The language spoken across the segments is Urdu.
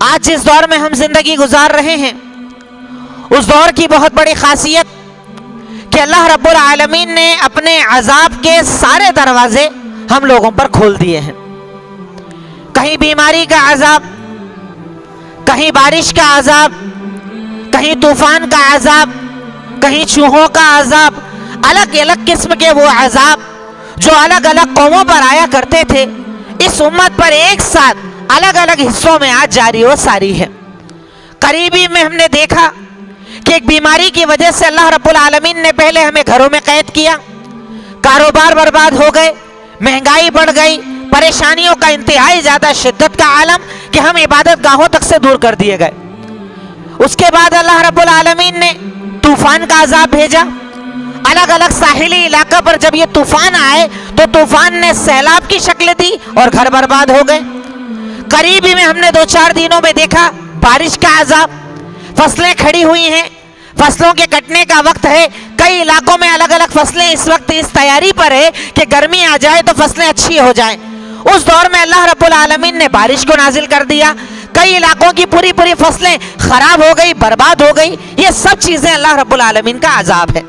آج جس دور میں ہم زندگی گزار رہے ہیں اس دور کی بہت بڑی خاصیت کہ اللہ رب العالمین نے اپنے عذاب کے سارے دروازے ہم لوگوں پر کھول دیے ہیں۔ کہیں بیماری کا عذاب، کہیں بارش کا عذاب، کہیں طوفان کا عذاب، کہیں چوہوں کا عذاب، الگ الگ قسم کے وہ عذاب جو الگ الگ قوموں پر آیا کرتے تھے اس امت پر ایک ساتھ الگ الگ حصوں میں آج جاری و ساری ہے۔ قریبی میں ہم نے دیکھا کہ ایک بیماری کی وجہ سے اللہ رب العالمین نے پہلے ہمیں گھروں میں قید کیا، کاروبار برباد ہو گئے، مہنگائی بڑھ گئی، پریشانیوں کا انتہائی زیادہ شدت کا عالم کہ ہم عبادت گاہوں تک سے دور کر دیے گئے۔ اس کے بعد اللہ رب العالمین نے طوفان کا عذاب بھیجا۔ الگ الگ ساحلی علاقہ پر جب یہ طوفان آئے تو طوفان نے سیلاب کی شکل دی اور گھر برباد ہو گئے۔ قریبی میں ہم نے 2-4 دنوں میں دیکھا بارش کا عذاب، فصلیں کھڑی ہوئی ہیں، فصلوں کے کٹنے کا وقت ہے، کئی علاقوں میں الگ الگ فصلیں اس وقت اس تیاری پر ہے کہ گرمی آ جائے تو فصلیں اچھی ہو جائیں۔ اس دور میں اللہ رب العالمین نے بارش کو نازل کر دیا، کئی علاقوں کی پوری فصلیں خراب ہو گئی، برباد ہو گئی۔ یہ سب چیزیں اللہ رب العالمین کا عذاب ہے،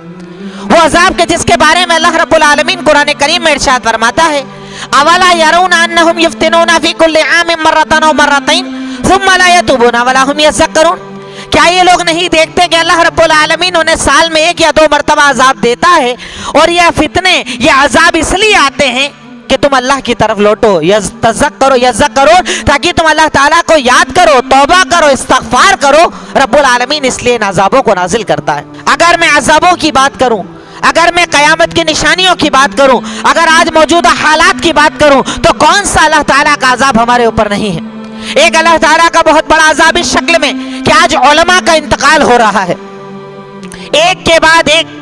وہ عذاب کے جس کے بارے میں اللہ رب العالمین قرآن کریم میں ارشاد فرماتا ہے اولا یرون انہم یفتنون فی کل عام مرتان و مرتین ثم لا یتوبون ولا هم یذکرون۔ کیا یہ لوگ نہیں دیکھتے کہ اللہ رب العالمین انہیں سال میں 1 یا 2 مرتبہ عذاب دیتا ہے، اور یہ فتنے، یہ عذاب اس لیے آتے ہیں کہ تم اللہ کی طرف لوٹو، یذکرون، تاکہ تم اللہ تعالیٰ کو یاد کرو، توبہ کرو، استغفار کرو۔ رب العالمین اس لیے ان عذابوں کو نازل کرتا ہے۔ اگر میں عذابوں کی بات کروں، اگر میں قیامت کی نشانیوں کی بات کروں، اگر آج موجودہ حالات کی بات کروں تو کون سا اللہ تعالیٰ کا عذاب ہمارے اوپر نہیں ہے؟ ایک اللہ تعالیٰ کا بہت بڑا عذاب اس شکل میں کہ آج علماء کا انتقال ہو رہا ہے، ایک کے بعد ایک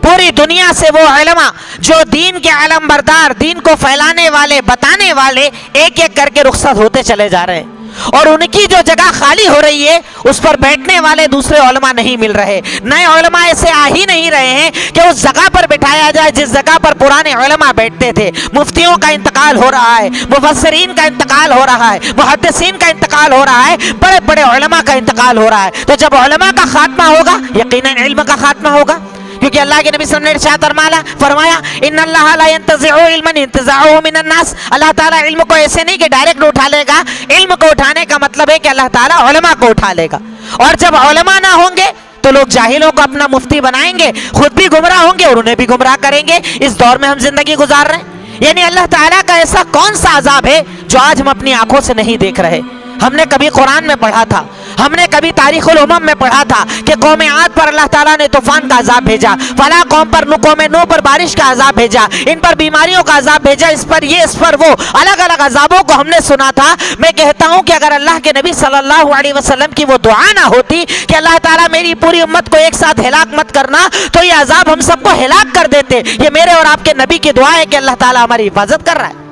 پوری دنیا سے وہ علماء جو دین کے علم بردار، دین کو پھیلانے والے، بتانے والے ایک ایک کر کے رخصت ہوتے چلے جا رہے ہیں، اور ان کی جو جگہ خالی ہو رہی ہے اس پر بیٹھنے والے دوسرے علماء نہیں مل رہے، نئے علماء ایسے آ ہی نہیں رہے ہیں کہ اس جگہ پر بٹھایا جائے جس جگہ پر پرانے علماء بیٹھتے تھے۔ مفتیوں کا انتقال ہو رہا ہے، مفسرین کا انتقال ہو رہا ہے، محدثین کا انتقال ہو رہا ہے، بڑے بڑے علماء کا انتقال ہو رہا ہے۔ تو جب علماء کا خاتمہ ہوگا یقیناً علم کا خاتمہ ہوگا، کیونکہ اللہ کے نبی صلی اللہ علیہ وسلم نے ارشاد فرمایا ان اللہ لا ينتزع علما انتزاعه من الناس۔ اللہ تعالیٰ علم کو ایسے نہیں کہ ڈائریکٹ اٹھا لے گا، علم کو اٹھانے کا مطلب ہے کہ اللہ تعالیٰ علماء کو اٹھا لے گا، اور جب علماء نہ ہوں گے تو لوگ جاہلوں کو اپنا مفتی بنائیں گے، خود بھی گمراہ ہوں گے اور انہیں بھی گمراہ کریں گے۔ اس دور میں ہم زندگی گزار رہے ہیں، یعنی اللہ تعالیٰ کا ایسا کون سا عذاب ہے جو آج ہم اپنی آنکھوں سے نہیں دیکھ رہے؟ ہم نے کبھی قرآن میں پڑھا تھا، ہم نے کبھی تاریخ الامم میں پڑھا تھا کہ قوم عاد پر اللہ تعالیٰ نے طوفان کا عذاب بھیجا، فلاں قوم پر قوم نوح پر بارش کا عذاب بھیجا، ان پر بیماریوں کا عذاب بھیجا، اس پر یہ، اس پر وہ، الگ الگ عذابوں کو ہم نے سنا تھا۔ میں کہتا ہوں کہ اگر اللہ کے نبی صلی اللہ علیہ وسلم کی وہ دعا نہ ہوتی کہ اللہ تعالیٰ میری پوری امت کو ایک ساتھ ہلاک مت کرنا، تو یہ عذاب ہم سب کو ہلاک کر دیتے۔ یہ میرے اور آپ کے نبی کی دعا ہے کہ اللہ تعالیٰ ہماری حفاظت کر رہا ہے۔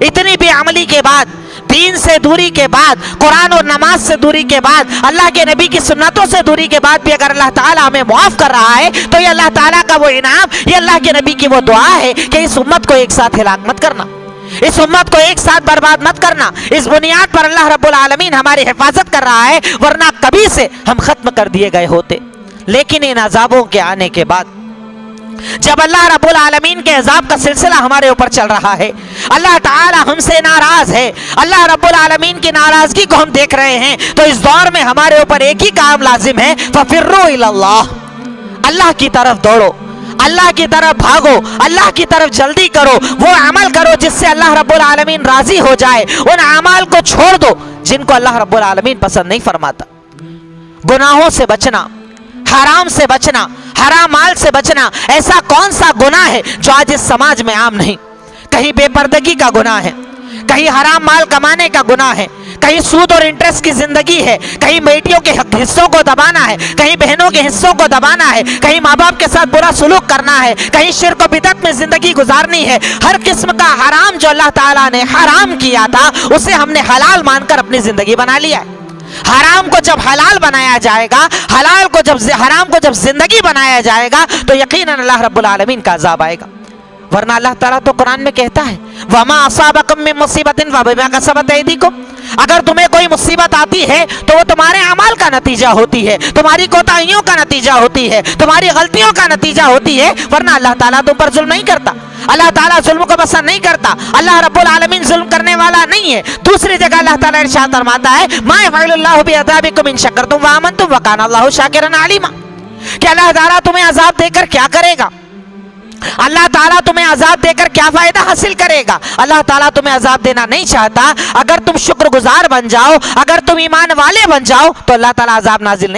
اتنی بے عملی کے بعد، دین سے دوری کے بعد، قرآن اور نماز سے دوری کے بعد، اللہ کے نبی کی سنتوں سے دوری کے بعد بھی اگر اللہ تعالیٰ ہمیں معاف کر رہا ہے تو یہ اللہ تعالیٰ کا وہ انعام، یہ اللہ کے نبی کی وہ دعا ہے کہ اس امت کو ایک ساتھ ہلاک مت کرنا، اس امت کو ایک ساتھ برباد مت کرنا۔ اس بنیاد پر اللہ رب العالمین ہماری حفاظت کر رہا ہے، ورنہ کبھی سے ہم ختم کر دیے گئے ہوتے۔ لیکن ان عذابوں کے آنے کے بعد جب اللہ رب العالمین کے عذاب کا سلسلہ ہمارے اوپر چل رہا ہے، اللہ تعالی ہم سے ناراض ہے، اللہ رب العالمین کی ناراضگی کو ہم دیکھ رہے ہیں، تو اس دور میں ہمارے اوپر ایک ہی کام لازم ہے، فَفِرُّوا إِلَى اللَّهِ، اللہ کی طرف دوڑو، اللہ کی طرف بھاگو، اللہ کی طرف جلدی کرو، وہ عمل کرو جس سے اللہ رب العالمین راضی ہو جائے، ان اعمال کو چھوڑ دو جن کو اللہ رب العالمین پسند نہیں فرماتا۔ گناہوں سے بچنا، حرام سے بچنا، حرام مال سے بچنا، ایسا کون سا گناہ ہے جو آج اس سماج میں عام نہیں؟ کہیں بے پردگی کا گناہ ہے، کہیں حرام مال کمانے کا گناہ ہے، کہیں سود اور انٹرسٹ کی زندگی ہے، کہیں بیٹیوں کے حصوں کو دبانا ہے، کہیں بہنوں کے حصوں کو دبانا ہے، کہیں ماں باپ کے ساتھ برا سلوک کرنا ہے، کہیں شرک و بدعت میں زندگی گزارنی ہے۔ ہر قسم کا حرام جو اللہ تعالیٰ نے حرام کیا تھا اسے ہم نے حلال مان کر اپنی زندگی بنا لیا ہے۔ حرام کو جب حلال بنایا جائے گا، حرام کو جب زندگی بنایا جائے گا تو یقیناً اللہ رب العالمین کا عذاب آئے گا۔ ورنہ اللہ تعالیٰ تو قرآن میں کہتا ہے وَمَا أَصَابَكُم مِّن مُّصِيبَةٍ فَبِمَا كَسَبَتْ أَيْدِيكُمْ، اگر تمہیں کوئی مصیبت آتی ہے تو وہ تمہارے اعمال کا نتیجہ ہوتی ہے، تمہاری کوتاہیوں کا نتیجہ ہوتی ہے، تمہاری غلطیوں کا نتیجہ ہوتی ہے، ورنہ اللہ تعالیٰ تم پر ظلم نہیں کرتا، اللہ تعالیٰ ظلم کو پسند نہیں کرتا، اللہ رب العالمین ظلم کرنے والا نہیں ہے۔ دوسری جگہ اللہ تعالیٰ ارشاد فرماتا ہے مَا يَفْعَلُ اللَّهُ بِعَذَابِكُمْ إِن شَكَرْتُمْ وَآمَنْتُمْ وَكَانَ اللَّهُ شَاكِرًا عَلِيمًا، کہ اللہ تعالیٰ تمہیں عذاب دے کر کیا کرے گا، اللہ تعالیٰ تمہیں عذاب دے کر کیا فائدہ حاصل کرے گا؟ اللہ تعالیٰ تمہیں عذاب دینا نہیں چاہتا۔ اگر تم شکر گزار بن جاؤ، اگر تم ایمان والے بن جاؤ تو اللہ تعالیٰ عذاب نازل نہیں